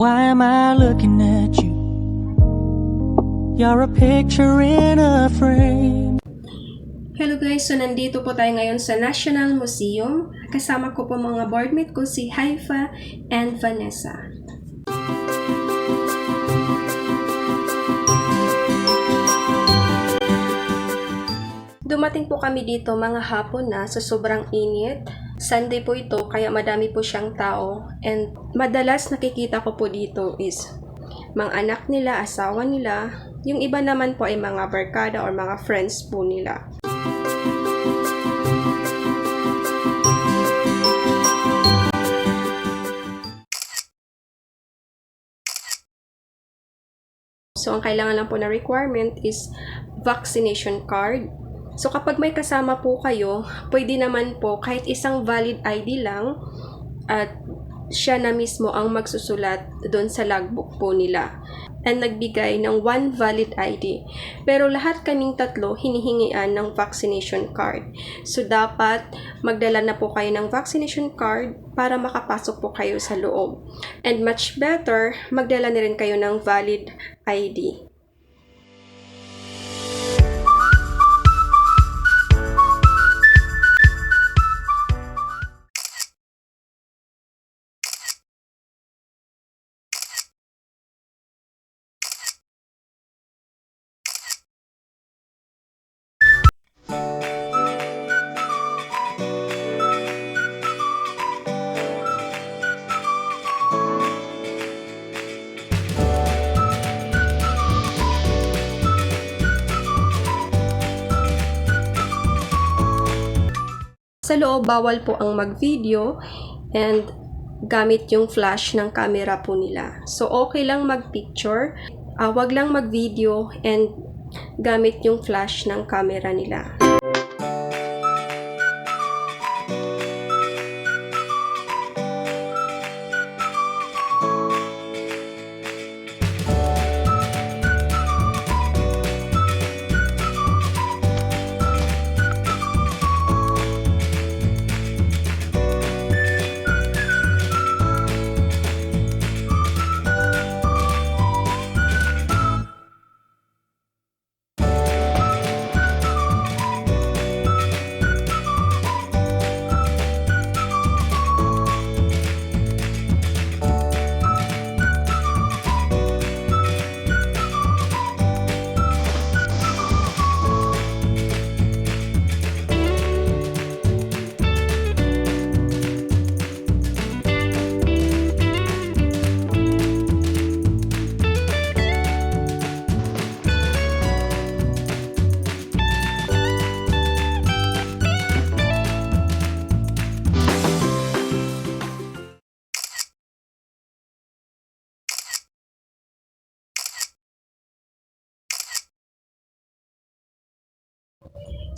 Why am I looking at you? You're a picture in a frame. Hello guys, so nandito po tayo ngayon sa National Museum. Kasama ko po mga boardmate ko si Haifa and Vanessa. Dumating po kami dito mga hapon na sa sobrang init. Sunday po ito kaya madami po siyang tao. And madalas nakikita ko po dito is mga anak nila, asawa nila. Yung iba naman po ay mga barkada or mga friends po nila. So, ang kailangan lang po na requirement is vaccination card. So, kapag may kasama po kayo, pwede naman po kahit isang valid ID lang at siya na mismo ang magsusulat doon sa logbook po nila. And nagbigay ng 1 valid ID. Pero lahat kaming tatlo hinihingian ng vaccination card. So, dapat magdala na po kayo ng vaccination card para makapasok po kayo sa loob. And much better, magdala na rin kayo ng valid ID. Sa loob, bawal po ang mag-video and gamit yung flash ng camera po nila. So, okay lang mag-picture, wag lang mag-video and gamit yung flash ng camera nila.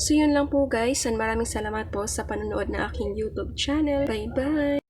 So, yun lang po guys, and maraming salamat po sa panonood na aking YouTube channel. Bye-bye!